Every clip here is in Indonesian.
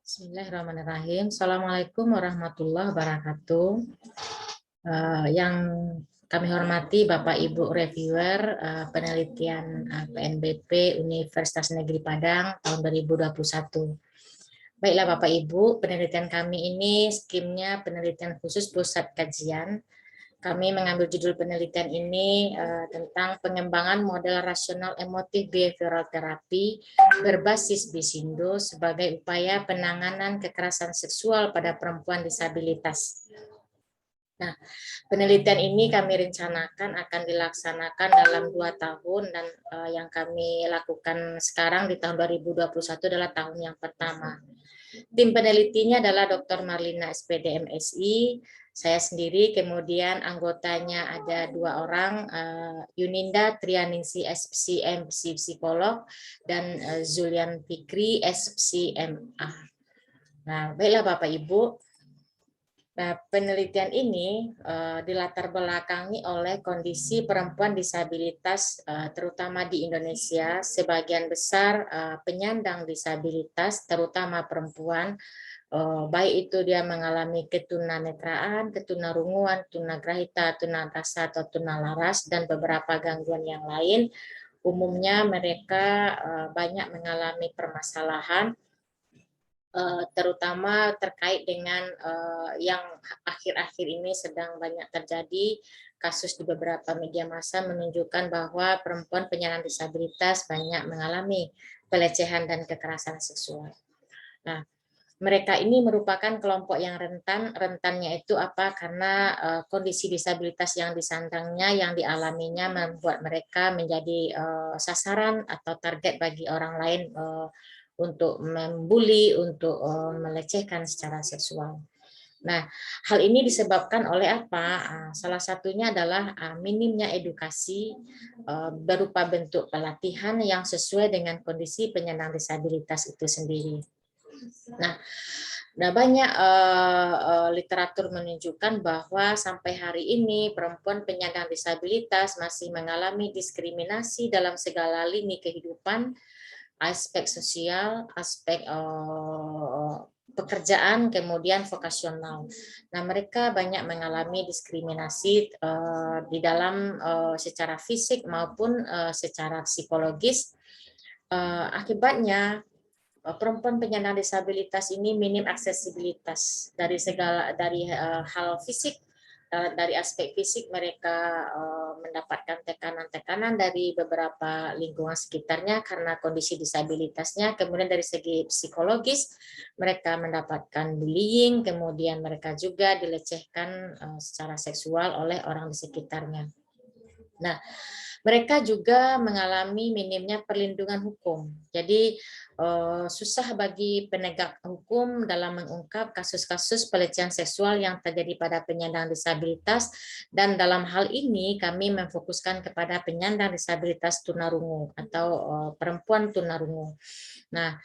Bismillahirrahmanirrahim. Assalamualaikum warahmatullahi wabarakatuh. Yang kami hormati Bapak Ibu reviewer penelitian PNBP Universitas Negeri Padang tahun 2021. Baiklah Bapak Ibu, penelitian kami ini skimnya penelitian khusus pusat kajian. Kami mengambil judul penelitian ini tentang pengembangan model rasional emotif behavioral therapy berbasis Bisindo sebagai upaya penanganan kekerasan seksual pada perempuan disabilitas. Nah, penelitian ini kami rencanakan akan dilaksanakan dalam 2 tahun dan yang kami lakukan sekarang di tahun 2021 adalah tahun yang pertama. Tim penelitinya adalah Dr. Marlina SPD MSI, saya sendiri, kemudian anggotanya ada 2 orang, Yuninda Trianingsi SPCM psikolog dan Zulian Fikri SPCMA. Nah, baiklah Bapak Ibu. Nah, penelitian ini dilatar belakangi oleh kondisi perempuan disabilitas terutama di Indonesia. Sebagian besar penyandang disabilitas terutama perempuan, baik itu dia mengalami ketunanetraan, ketunarunguan, tunagrahita, tunarasa atau tunalaras dan beberapa gangguan yang lain. Umumnya mereka banyak mengalami permasalahan terutama terkait dengan yang akhir-akhir ini sedang banyak terjadi kasus di beberapa media massa menunjukkan bahwa perempuan penyandang disabilitas banyak mengalami pelecehan dan kekerasan seksual. Nah, mereka ini merupakan kelompok yang rentan. Rentannya itu apa? Karena kondisi disabilitas yang disandangnya, yang dialaminya membuat mereka menjadi sasaran atau target bagi orang lain untuk membuli, untuk melecehkan secara seksual. Nah, hal ini disebabkan oleh apa? Salah satunya adalah minimnya edukasi berupa bentuk pelatihan yang sesuai dengan kondisi penyandang disabilitas itu sendiri. Nah, banyak literatur menunjukkan bahwa sampai hari ini perempuan penyandang disabilitas masih mengalami diskriminasi dalam segala lini kehidupan, aspek sosial, aspek pekerjaan, kemudian vokasional. Nah, mereka banyak mengalami diskriminasi di dalam secara fisik maupun secara psikologis. Akibatnya perempuan penyandang disabilitas ini minim aksesibilitas dari hal fisik. Dari aspek fisik mereka mendapatkan tekanan-tekanan dari beberapa lingkungan sekitarnya karena kondisi disabilitasnya. Kemudian dari segi psikologis mereka mendapatkan bullying, kemudian mereka juga dilecehkan secara seksual oleh orang di sekitarnya. Nah, mereka juga mengalami minimnya perlindungan hukum. Jadi susah bagi penegak hukum dalam mengungkap kasus-kasus pelecehan seksual yang terjadi pada penyandang disabilitas, dan dalam hal ini kami memfokuskan kepada penyandang disabilitas tunarungu atau perempuan tunarungu. Nah,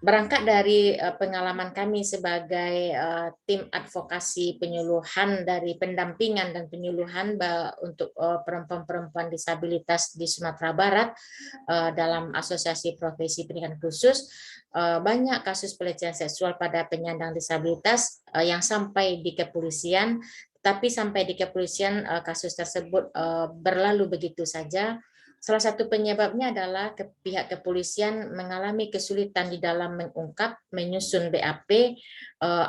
berangkat dari pengalaman kami sebagai tim advokasi penyuluhan dari pendampingan dan penyuluhan untuk perempuan-perempuan disabilitas di Sumatera Barat dalam Asosiasi Profesi Pendidikan Khusus, banyak kasus pelecehan seksual pada penyandang disabilitas yang sampai di kepolisian, tapi sampai di kepolisian kasus tersebut berlalu begitu saja. Salah satu penyebabnya adalah pihak kepolisian mengalami kesulitan di dalam mengungkap, menyusun BAP,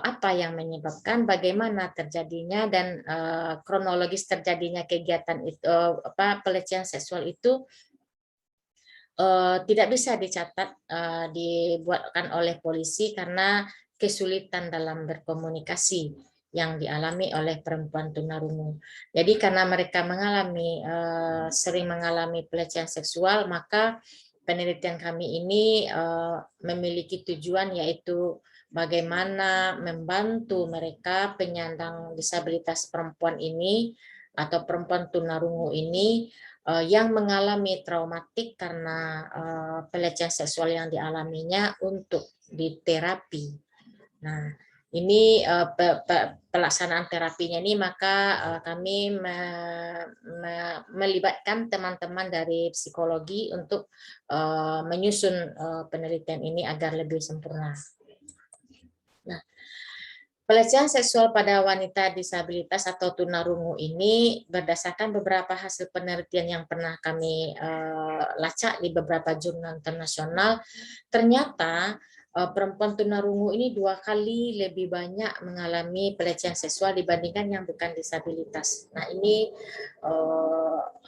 apa yang menyebabkan, bagaimana terjadinya, dan kronologis terjadinya kegiatan itu, pelecehan seksual itu tidak bisa dicatat, dibuatkan oleh polisi karena kesulitan dalam berkomunikasi yang dialami oleh perempuan tunarungu. Jadi karena mereka sering mengalami pelecehan seksual, maka penelitian kami ini memiliki tujuan yaitu bagaimana membantu mereka penyandang disabilitas perempuan ini atau perempuan tunarungu ini yang mengalami traumatik karena pelecehan seksual yang dialaminya untuk diterapi. Nah, Ini pelaksanaan terapinya ini, maka kami melibatkan teman-teman dari psikologi untuk menyusun penelitian ini agar lebih sempurna. Nah, pelecehan seksual pada wanita disabilitas atau tunarungu ini berdasarkan beberapa hasil penelitian yang pernah kami lacak di beberapa jurnal internasional, ternyata perempuan tunarungu ini 2 kali lebih banyak mengalami pelecehan seksual dibandingkan yang bukan disabilitas. Nah, ini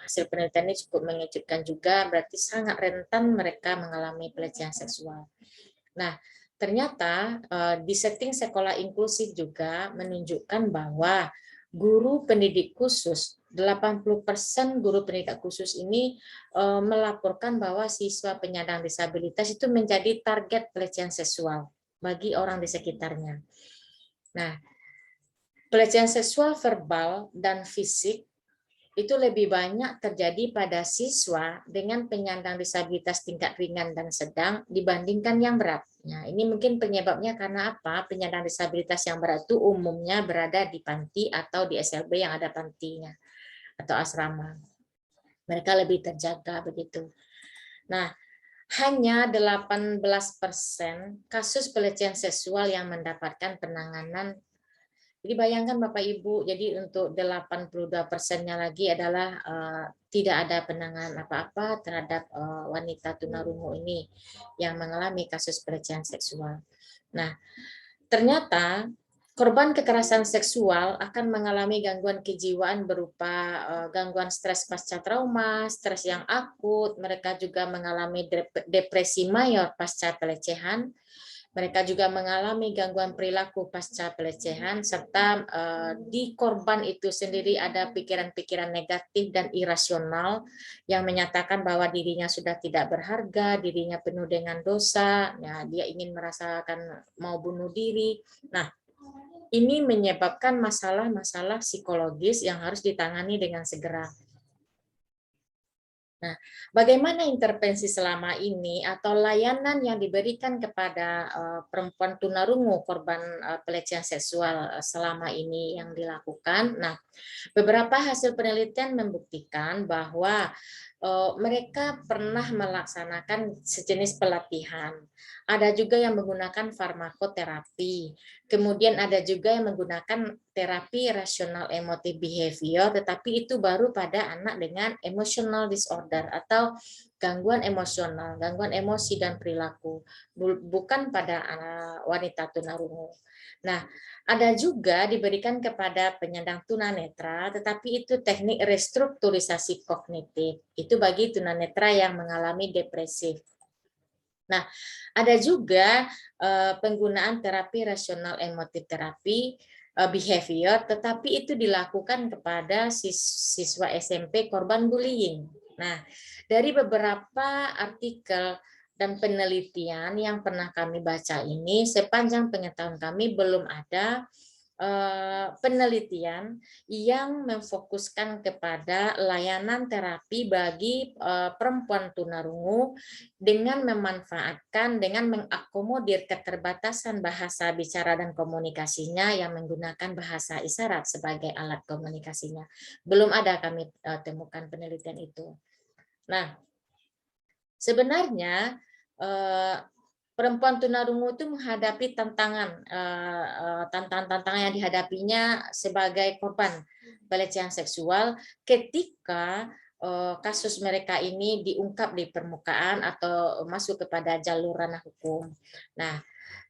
hasil penelitian ini cukup mengejutkan juga, berarti sangat rentan mereka mengalami pelecehan seksual. Nah, ternyata di setting sekolah inklusif juga menunjukkan bahwa guru pendidik khusus, 80% guru pendidik khusus ini melaporkan bahwa siswa penyandang disabilitas itu menjadi target pelecehan seksual bagi orang di sekitarnya. Nah, pelecehan seksual verbal dan fisik itu lebih banyak terjadi pada siswa dengan penyandang disabilitas tingkat ringan dan sedang dibandingkan yang berat. Nah, ini mungkin penyebabnya karena apa? Penyandang disabilitas yang berat itu umumnya berada di panti atau di SLB yang ada pantinya atau asrama. Mereka lebih terjaga begitu. Nah, hanya 18% kasus pelecehan seksual yang mendapatkan penanganan. Jadi bayangkan Bapak Ibu, jadi untuk 82%-nya lagi adalah tidak ada penanganan apa-apa terhadap wanita tunarungu ini yang mengalami kasus pelecehan seksual. Nah, ternyata korban kekerasan seksual akan mengalami gangguan kejiwaan berupa gangguan stres pasca trauma, stres yang akut, mereka juga mengalami depresi mayor pasca pelecehan. Mereka juga mengalami gangguan perilaku pasca pelecehan, serta di korban itu sendiri ada pikiran-pikiran negatif dan irasional yang menyatakan bahwa dirinya sudah tidak berharga, dirinya penuh dengan dosa, ya, dia ingin merasakan mau bunuh diri. Nah, ini menyebabkan masalah-masalah psikologis yang harus ditangani dengan segera. Nah, bagaimana intervensi selama ini atau layanan yang diberikan kepada perempuan tunarungu korban pelecehan seksual selama ini yang dilakukan? Nah, beberapa hasil penelitian membuktikan bahwa mereka pernah melaksanakan sejenis pelatihan. Ada juga yang menggunakan farmakoterapi. Kemudian ada juga yang menggunakan terapi rasional emotif behavior, tetapi itu baru pada anak dengan emotional disorder atau gangguan emosional, gangguan emosi dan perilaku, bukan pada wanita tunarungu. Nah, ada juga diberikan kepada penyandang tunanetra, tetapi itu teknik restrukturisasi kognitif. Itu bagi tunanetra yang mengalami depresif. Nah, ada juga penggunaan terapi rasional emotif terapi behavior, tetapi itu dilakukan kepada siswa SMP korban bullying. Nah, dari beberapa artikel dan penelitian yang pernah kami baca ini, sepanjang pengetahuan kami belum ada penelitian yang memfokuskan kepada layanan terapi bagi perempuan tunarungu dengan memanfaatkan, dengan mengakomodir keterbatasan bahasa bicara dan komunikasinya yang menggunakan bahasa isyarat sebagai alat komunikasinya. Belum ada kami temukan penelitian itu. Nah, sebenarnya perempuan tunarungu itu menghadapi tantangan yang dihadapinya sebagai korban pelecehan seksual ketika kasus mereka ini diungkap di permukaan atau masuk kepada jalur ranah hukum. Nah,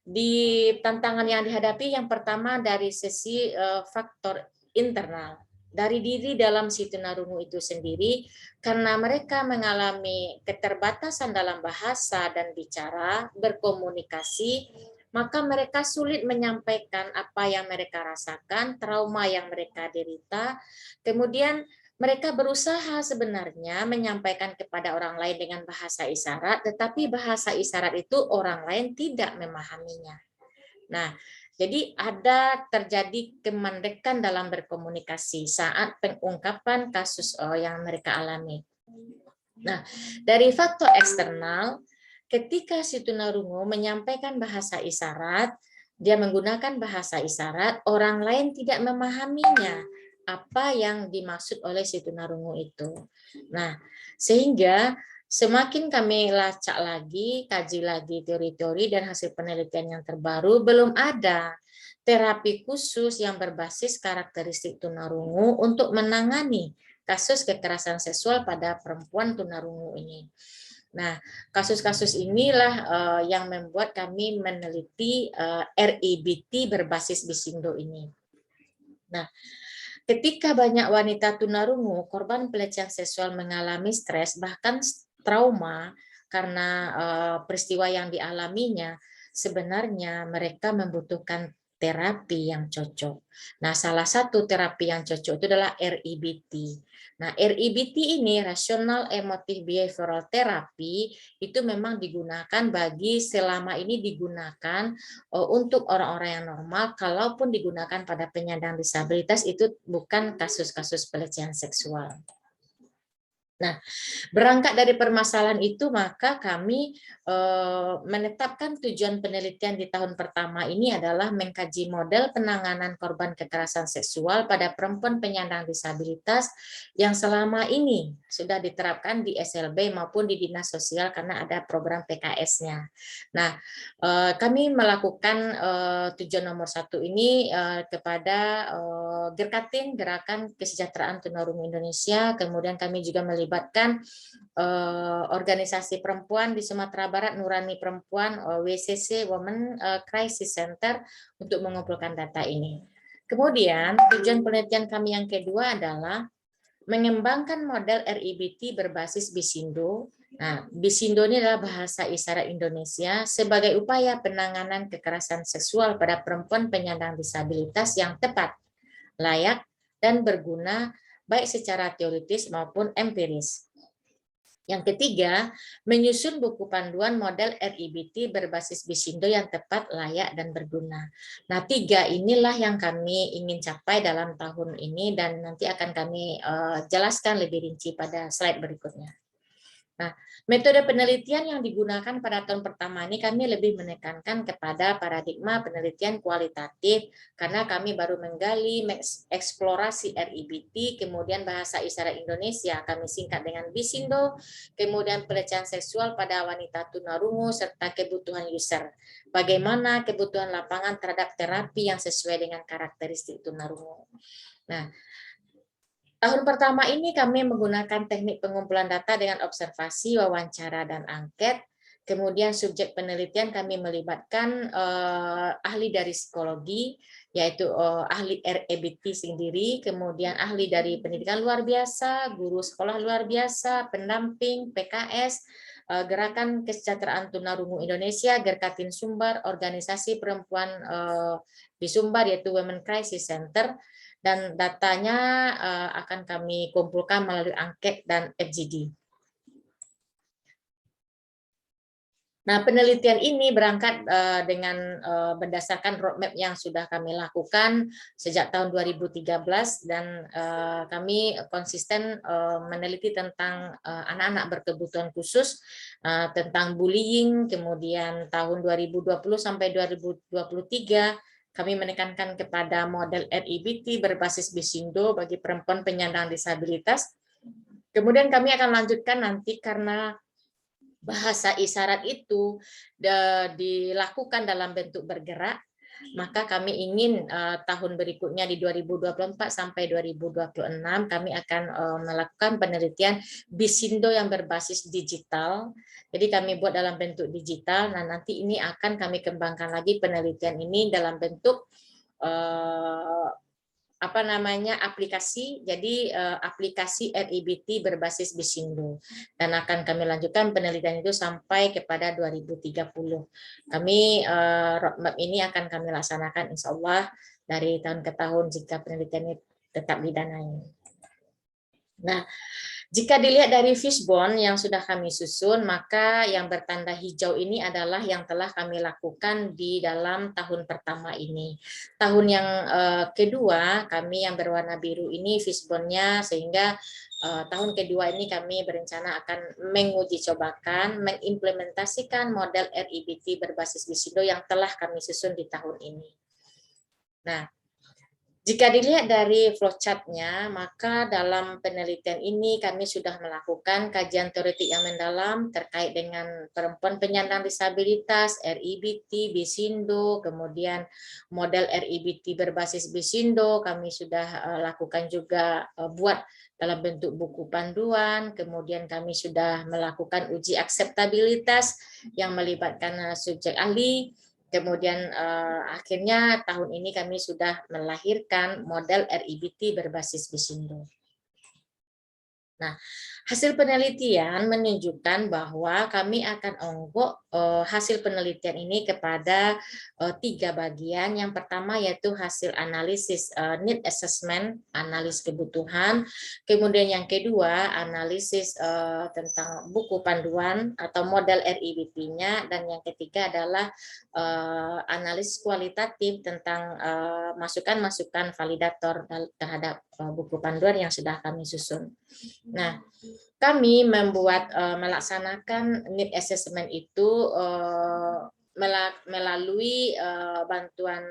di tantangan yang dihadapi yang pertama dari sisi faktor internal dari diri dalam si tunarungu itu sendiri, karena mereka mengalami keterbatasan dalam bahasa dan bicara, berkomunikasi, maka mereka sulit menyampaikan apa yang mereka rasakan, trauma yang mereka derita. Kemudian mereka berusaha sebenarnya menyampaikan kepada orang lain dengan bahasa isyarat, tetapi bahasa isyarat itu orang lain tidak memahaminya. Nah, jadi ada terjadi kemandekan dalam berkomunikasi saat pengungkapan kasus yang mereka alami. Nah, dari faktor eksternal, ketika si tunarungu menyampaikan bahasa isyarat, dia menggunakan bahasa isyarat, orang lain tidak memahaminya apa yang dimaksud oleh si tunarungu itu. Nah, sehingga semakin kami lacak lagi, kaji lagi teori-teori dan hasil penelitian yang terbaru, belum ada terapi khusus yang berbasis karakteristik tunarungu untuk menangani kasus kekerasan seksual pada perempuan tunarungu ini. Nah, kasus-kasus inilah yang membuat kami meneliti RIBT berbasis Bisindo ini. Nah, ketika banyak wanita tunarungu korban pelecehan seksual mengalami stres bahkan trauma karena peristiwa yang dialaminya, sebenarnya mereka membutuhkan terapi yang cocok. Nah, salah satu terapi yang cocok itu adalah RIBT. Nah, RIBT ini, Rational Emotive Behavioral Therapy, itu memang digunakan selama ini digunakan untuk orang-orang yang normal, kalaupun digunakan pada penyandang disabilitas itu bukan kasus-kasus pelecehan seksual. Nah, berangkat dari permasalahan itu, maka kami menetapkan tujuan penelitian di tahun pertama ini adalah mengkaji model penanganan korban kekerasan seksual pada perempuan penyandang disabilitas yang selama ini sudah diterapkan di SLB maupun di Dinas Sosial karena ada program PKS-nya. Nah, kami melakukan tujuan nomor 1 ini kepada Gerkatin, Gerakan Kesejahteraan Tunarungu Indonesia, kemudian kami juga melibatkan organisasi perempuan di Sumatera Barat, Nurani Perempuan, WCC, Women Crisis Center, untuk mengumpulkan data ini. Kemudian tujuan penelitian kami yang kedua adalah mengembangkan model RIBT berbasis Bisindo. Nah, Bisindo ini adalah bahasa isyarat Indonesia sebagai upaya penanganan kekerasan seksual pada perempuan penyandang disabilitas yang tepat, layak, dan berguna baik secara teoritis maupun empiris. Yang ketiga, menyusun buku panduan model RIBT berbasis Bisindo yang tepat, layak, dan berguna. Nah, 3 inilah yang kami ingin capai dalam tahun ini dan nanti akan kami jelaskan lebih rinci pada slide berikutnya. Nah, metode penelitian yang digunakan pada tahun pertama ini kami lebih menekankan kepada paradigma penelitian kualitatif karena kami baru menggali eksplorasi RIBT, kemudian bahasa isyarat Indonesia kami singkat dengan Bisindo, kemudian pelecehan seksual pada wanita tunarungu serta kebutuhan user. Bagaimana kebutuhan lapangan terhadap terapi yang sesuai dengan karakteristik tunarungu. Nah, tahun pertama ini kami menggunakan teknik pengumpulan data dengan observasi, wawancara, dan angket. Kemudian subjek penelitian kami melibatkan ahli dari psikologi, yaitu ahli RIBT sendiri, kemudian ahli dari pendidikan luar biasa, guru sekolah luar biasa, pendamping, PKS, Gerakan Kesejahteraan Tunarungu Indonesia, Gerkatin Sumbar, organisasi perempuan di Sumbar, yaitu Women Crisis Center, dan datanya akan kami kumpulkan melalui angket dan FGD. Nah, penelitian ini berangkat dengan berdasarkan roadmap yang sudah kami lakukan sejak tahun 2013 dan kami konsisten meneliti tentang anak-anak berkebutuhan khusus, tentang bullying, kemudian tahun 2020 sampai 2023 kami menekankan kepada model RIBT berbasis Bisindo bagi perempuan penyandang disabilitas. Kemudian kami akan lanjutkan nanti karena bahasa isyarat itu dilakukan dalam bentuk bergerak, maka kami ingin tahun berikutnya di 2024 sampai 2026 kami akan melakukan penelitian Bisindo yang berbasis digital. Jadi kami buat dalam bentuk digital. Nah, nanti ini akan kami kembangkan lagi penelitian ini dalam bentuk aplikasi, jadi aplikasi RIBT berbasis Bisindo, dan akan kami lanjutkan penelitian itu sampai kepada 2030. Kami roadmap ini akan kami laksanakan insya Allah dari tahun ke tahun jika penelitian ini tetap didanai. Nah, jika dilihat dari fishbone yang sudah kami susun, maka yang bertanda hijau ini adalah yang telah kami lakukan di dalam tahun pertama ini. Tahun yang kedua, kami yang berwarna biru ini fishbone-nya, sehingga tahun kedua ini kami berencana akan menguji cobakan, mengimplementasikan model RIBT berbasis Bisindo yang telah kami susun di tahun ini. Nah, jika dilihat dari flowchart-nya, maka dalam penelitian ini kami sudah melakukan kajian teoretik yang mendalam terkait dengan perempuan penyandang disabilitas, RIBT, Bisindo, kemudian model RIBT berbasis Bisindo, kami sudah lakukan juga buat dalam bentuk buku panduan, kemudian kami sudah melakukan uji akseptabilitas yang melibatkan subjek ahli. Kemudian akhirnya tahun ini kami sudah melahirkan model RIBT berbasis Bisindo. Nah, hasil penelitian menunjukkan bahwa kami akan onggok hasil penelitian ini kepada 3 bagian. Yang pertama yaitu hasil analisis need assessment, analis kebutuhan. Kemudian yang kedua, analisis tentang buku panduan atau model RIBT-nya. Dan yang ketiga adalah analisis kualitatif tentang masukan-masukan validator terhadap buku panduan yang sudah kami susun. Nah, kami membuat melaksanakan need assessment itu melalui bantuan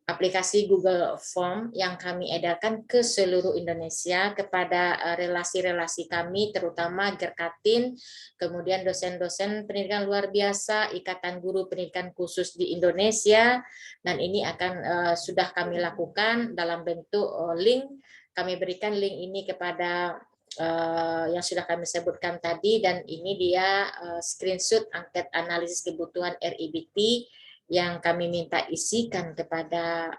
aplikasi Google Form yang kami edarkan ke seluruh Indonesia kepada relasi-relasi kami, terutama Gerkatin, kemudian dosen-dosen pendidikan luar biasa, Ikatan Guru Pendidikan Khusus di Indonesia, dan ini akan sudah kami lakukan dalam bentuk link. Kami berikan link ini kepada yang sudah kami sebutkan tadi, dan ini dia screenshot angket analisis kebutuhan RIBT yang kami minta isikan kepada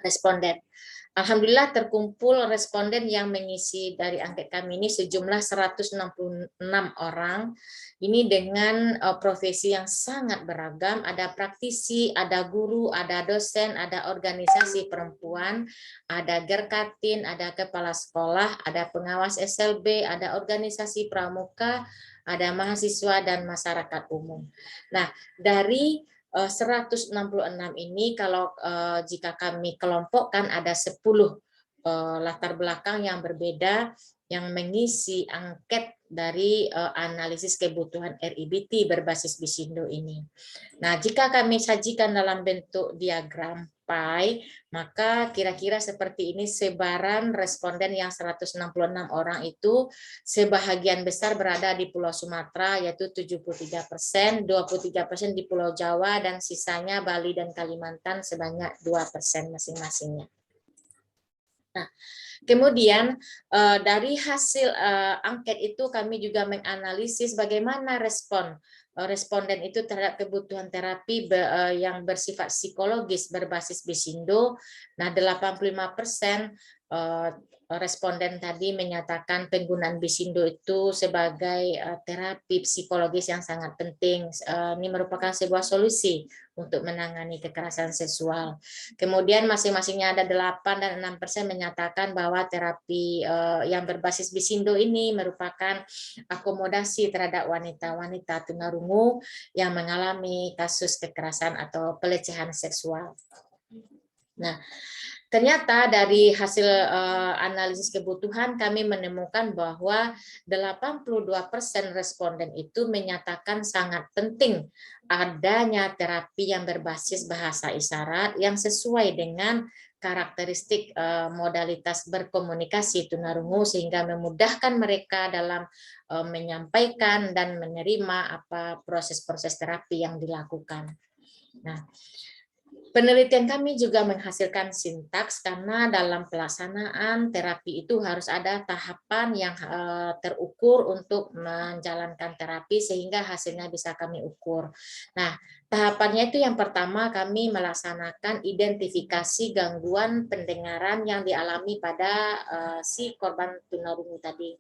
responden. Alhamdulillah terkumpul responden yang mengisi dari angket kami ini sejumlah 166 orang. Ini dengan profesi yang sangat beragam, ada praktisi, ada guru, ada dosen, ada organisasi perempuan, ada Gerkatin, ada kepala sekolah, ada pengawas SLB, ada organisasi pramuka, ada mahasiswa dan masyarakat umum. Nah, dari 166 ini kalau jika kami kelompokkan ada 10 latar belakang yang berbeda yang mengisi angket dari analisis kebutuhan RIBT berbasis Bisindo ini. Nah, jika kami sajikan dalam bentuk diagram pie, maka kira-kira seperti ini sebaran responden yang 166 orang itu sebahagian besar berada di Pulau Sumatera yaitu 73%, 23% di Pulau Jawa, dan sisanya Bali dan Kalimantan sebanyak 2% masing-masingnya. Nah, kemudian dari hasil angket itu kami juga menganalisis bagaimana respon responden itu terhadap kebutuhan terapi yang bersifat psikologis berbasis Bisindo. Nah, 85% responden tadi menyatakan penggunaan Bisindo itu sebagai terapi psikologis yang sangat penting. Ini merupakan sebuah solusi untuk menangani kekerasan seksual. Kemudian masing-masingnya ada 8 dan 6% menyatakan bahwa terapi yang berbasis Bisindo ini merupakan akomodasi terhadap wanita-wanita tunarungu yang mengalami kasus kekerasan atau pelecehan seksual. Nah, ternyata dari hasil analisis kebutuhan kami menemukan bahwa 82% responden itu menyatakan sangat penting adanya terapi yang berbasis bahasa isyarat yang sesuai dengan karakteristik modalitas berkomunikasi tunarungu sehingga memudahkan mereka dalam menyampaikan dan menerima apa proses-proses terapi yang dilakukan. Nah, penelitian kami juga menghasilkan sintaks karena dalam pelaksanaan terapi itu harus ada tahapan yang terukur untuk menjalankan terapi sehingga hasilnya bisa kami ukur. Nah, tahapannya itu yang pertama kami melaksanakan identifikasi gangguan pendengaran yang dialami pada si korban tunarungu tadi.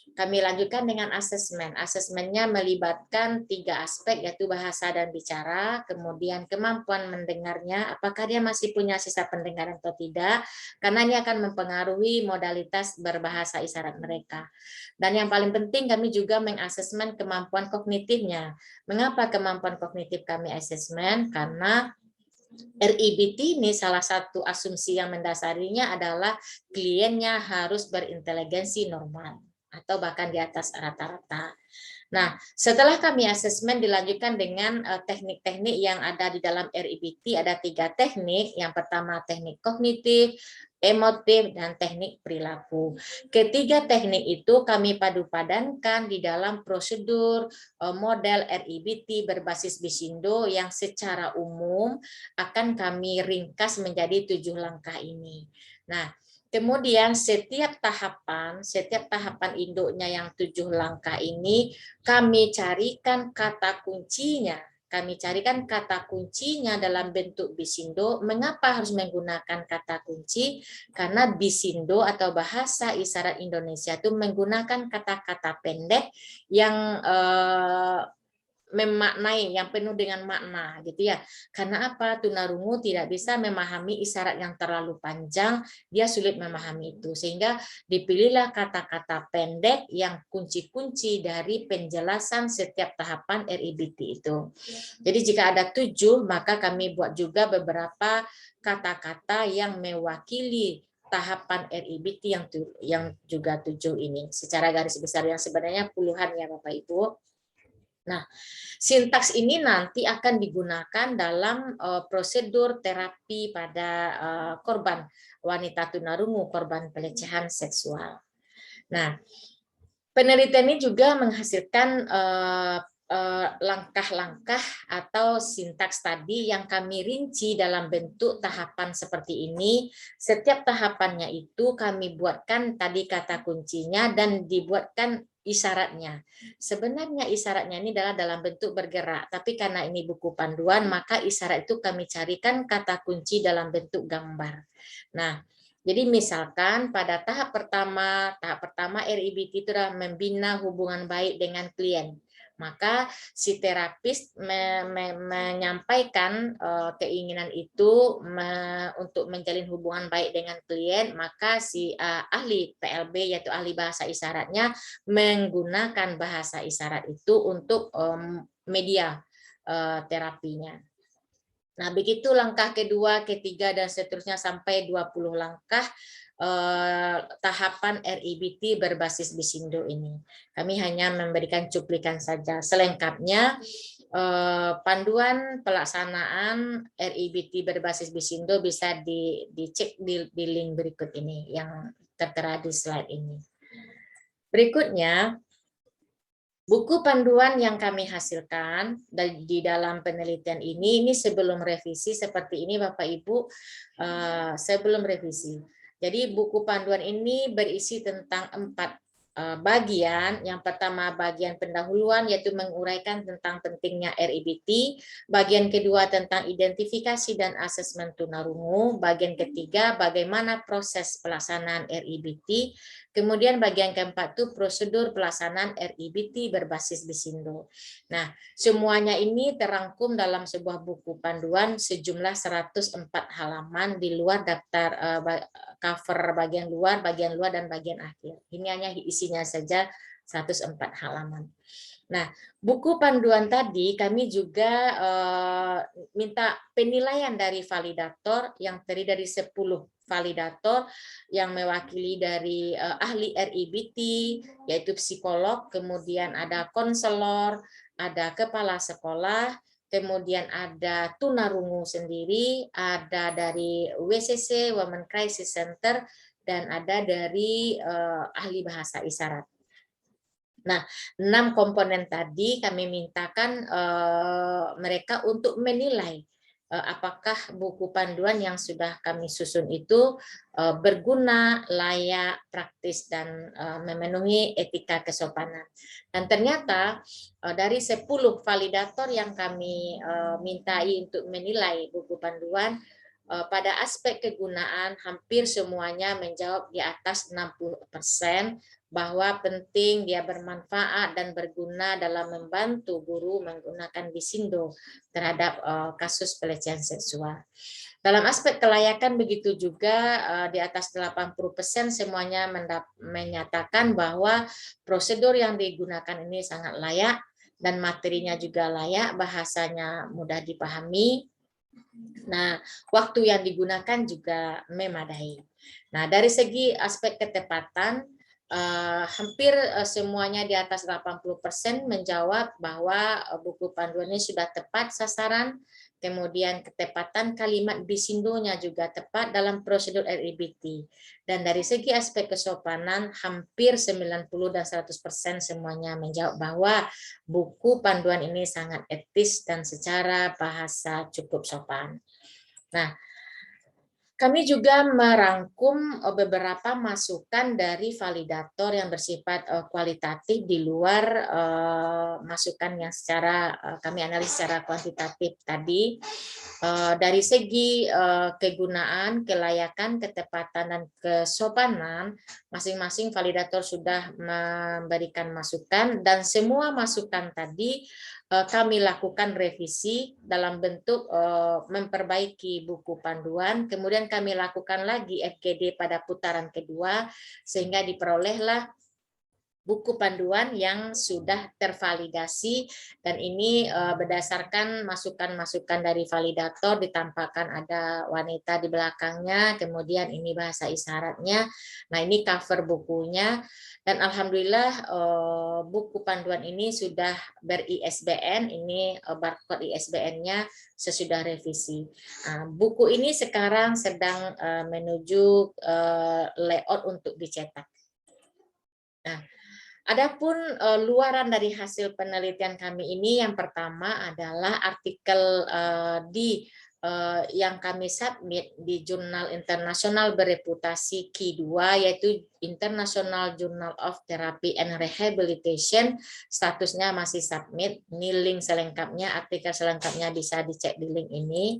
Kami lanjutkan dengan asesmen. Asesmennya melibatkan 3 aspek yaitu bahasa dan bicara, kemudian kemampuan mendengarnya, apakah dia masih punya sisa pendengaran atau tidak, karena ini akan mempengaruhi modalitas berbahasa isyarat mereka. Dan yang paling penting kami juga mengasesmen kemampuan kognitifnya. Mengapa kemampuan kognitif kami asesmen? Karena RIBT ini salah satu asumsi yang mendasarinya adalah kliennya harus berinteligensi normal atau bahkan di atas rata-rata. Nah, setelah kami asesmen dilanjutkan dengan teknik-teknik yang ada di dalam RIBT, ada 3 teknik. Yang pertama teknik kognitif, emotif, dan teknik perilaku. Ketiga teknik itu kami padu-padankan di dalam prosedur model RIBT berbasis Bisindo yang secara umum akan kami ringkas menjadi 7 langkah ini. Nah, kemudian setiap tahapan induknya yang 7 langkah ini kami carikan kata kuncinya. Kami carikan kata kuncinya dalam bentuk Bisindo. Mengapa harus menggunakan kata kunci? Karena Bisindo atau bahasa isyarat Indonesia itu menggunakan kata-kata pendek yang memaknai, yang penuh dengan makna gitu ya. Karena apa? Tunarungu tidak bisa memahami isyarat yang terlalu panjang, dia sulit memahami itu. Sehingga dipilihlah kata-kata pendek yang kunci-kunci dari penjelasan setiap tahapan RIBT itu. Jadi jika ada 7, maka kami buat juga beberapa kata-kata yang mewakili tahapan RIBT yang juga 7 ini. Secara garis besar yang sebenarnya puluhan ya Bapak Ibu. Nah, sintaks ini nanti akan digunakan dalam prosedur terapi pada korban wanita tunarungu, korban pelecehan seksual. Nah, penelitian ini juga menghasilkan langkah-langkah atau sintaks tadi yang kami rinci dalam bentuk tahapan seperti ini. Setiap tahapannya itu kami buatkan tadi kata kuncinya dan dibuatkan isyaratnya. Sebenarnya isyaratnya ini adalah dalam bentuk bergerak, tapi karena ini buku panduan, maka isyarat itu kami carikan kata kunci dalam bentuk gambar. Nah, jadi misalkan pada tahap pertama RIBT itu adalah membina hubungan baik dengan klien. Maka si terapis menyampaikan keinginan itu untuk menjalin hubungan baik dengan klien, maka si ahli PLB yaitu ahli bahasa isyaratnya menggunakan bahasa isyarat itu untuk media terapinya. Nah, begitu langkah kedua, ketiga, dan seterusnya sampai 20 langkah tahapan RIBT berbasis Bisindo ini. Kami hanya memberikan cuplikan saja. Selengkapnya, panduan pelaksanaan RIBT berbasis Bisindo bisa dicek di link berikut ini yang tertera di slide ini. Berikutnya, buku panduan yang kami hasilkan di dalam penelitian ini sebelum revisi seperti ini Bapak Ibu, sebelum revisi. Jadi buku panduan ini berisi tentang 4 bagian. Yang pertama bagian pendahuluan yaitu menguraikan tentang pentingnya RIBT, bagian kedua tentang identifikasi dan asesmen tunarungu, bagian ketiga bagaimana proses pelaksanaan RIBT, kemudian bagian keempat itu prosedur pelaksanaan RIBT berbasis Bisindo. Nah, semuanya ini terangkum dalam sebuah buku panduan sejumlah 104 halaman di luar daftar cover bagian luar, dan bagian akhir. Ini hanya isinya saja 104 halaman. Nah, buku panduan tadi kami juga minta penilaian dari validator yang terdiri dari 10 validator yang mewakili dari ahli RIBT, yaitu psikolog, kemudian ada konselor, ada kepala sekolah, kemudian ada tunarungu sendiri, ada dari WCC, Women Crisis Center, dan ada dari ahli bahasa isyarat. Nah, 6 komponen tadi kami mintakan mereka untuk menilai apakah buku panduan yang sudah kami susun itu berguna, layak, praktis, dan memenuhi etika kesopanan. Dan ternyata dari 10 validator yang kami mintai untuk menilai buku panduan, pada aspek kegunaan hampir semuanya menjawab di atas 60%, bahwa penting, dia bermanfaat dan berguna dalam membantu guru menggunakan Bisindo terhadap kasus pelecehan seksual. Dalam aspek kelayakan begitu juga, di atas 80% semuanya menyatakan bahwa prosedur yang digunakan ini sangat layak dan materinya juga layak, bahasanya mudah dipahami, Nah, waktu yang digunakan juga memadai. Nah, dari segi aspek ketepatan, hampir semuanya di atas 80% menjawab bahwa buku panduan ini sudah tepat sasaran, kemudian ketepatan kalimat bisindonya juga tepat dalam prosedur RIBT. Dan dari segi aspek kesopanan, hampir 90 dan 100% semuanya menjawab bahwa buku panduan ini sangat etis dan secara bahasa cukup sopan. Nah, kami juga merangkum beberapa masukan dari validator yang bersifat kualitatif di luar masukan yang secara kami analis secara kuantitatif tadi. Dari segi kegunaan, kelayakan, ketepatan, dan kesopanan, masing-masing validator sudah memberikan masukan, dan semua masukan tadi kami lakukan revisi dalam bentuk memperbaiki buku panduan, kemudian kami lakukan lagi FGD pada putaran kedua, sehingga diperolehlah buku panduan yang sudah tervalidasi, dan ini berdasarkan masukan-masukan dari validator, ditampakkan ada wanita di belakangnya, kemudian ini bahasa isyaratnya. Nah, ini cover bukunya, dan alhamdulillah buku panduan ini sudah ber-ISBN, ini barcode ISBN-nya sesudah revisi. Nah, buku ini sekarang sedang menuju layout untuk dicetak. Nah, adapun luaran dari hasil penelitian kami ini, yang pertama adalah artikel yang kami submit di jurnal internasional bereputasi Q2, yaitu International Journal of Therapy and Rehabilitation. Statusnya masih submit. Ini link selengkapnya, artikel selengkapnya bisa dicek di link ini.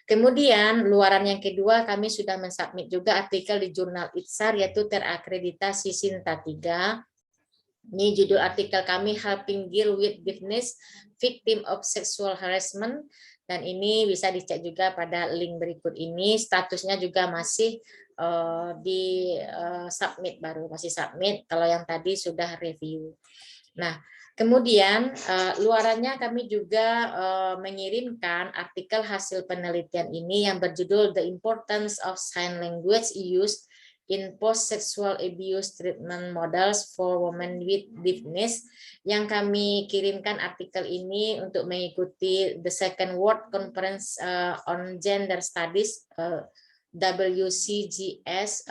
Kemudian luaran yang kedua, kami sudah mensubmit juga artikel di jurnal ITSAR, yaitu terakreditasi Sinta 3. Ini judul artikel kami, Helping Deal with Deafness Victim of Sexual Harassment, dan ini bisa dicek juga pada link berikut ini. Statusnya juga masih di submit, baru masih submit, kalau yang tadi sudah review. Nah, kemudian luarannya kami juga mengirimkan artikel hasil penelitian ini yang berjudul The Importance of Sign Language Used in Post-Sexual Abuse Treatment Models for Women with Deafness, yang kami kirimkan artikel ini untuk mengikuti the Second World Conference on Gender Studies WCGS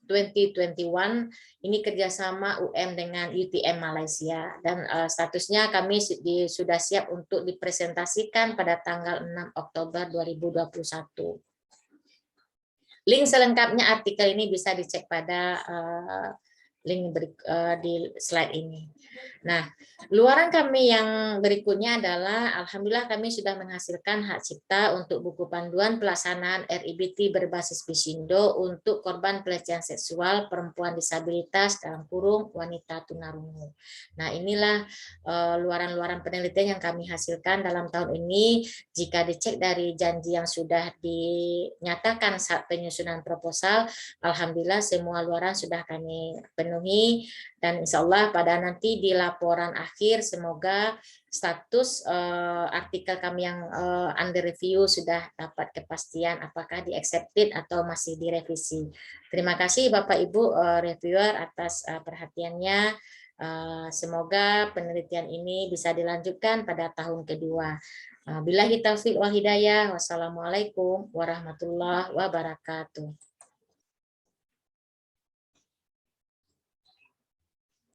2021, ini kerjasama UM dengan UTM Malaysia, dan statusnya kami sudah siap untuk dipresentasikan pada tanggal 6 Oktober 2021. Link selengkapnya artikel ini bisa dicek pada link di slide ini. Nah, luaran kami yang berikutnya adalah, alhamdulillah kami sudah menghasilkan hak cipta untuk buku panduan pelaksanaan RIBT berbasis Bisindo untuk korban pelecehan seksual perempuan disabilitas dalam kurung wanita tunarungu. Nah, inilah luaran-luaran penelitian yang kami hasilkan dalam tahun ini. Jika dicek dari janji yang sudah dinyatakan saat penyusunan proposal, alhamdulillah semua luaran sudah kami penuhi, dan insya Allah pada nanti di laporan akhir semoga status artikel kami yang under review sudah dapat kepastian apakah di accepted atau masih direvisi. Terima kasih Bapak Ibu reviewer atas perhatiannya. Semoga penelitian ini bisa dilanjutkan pada tahun kedua. Billahi taufiq wal hidayah. Wassalamualaikum warahmatullahi wabarakatuh.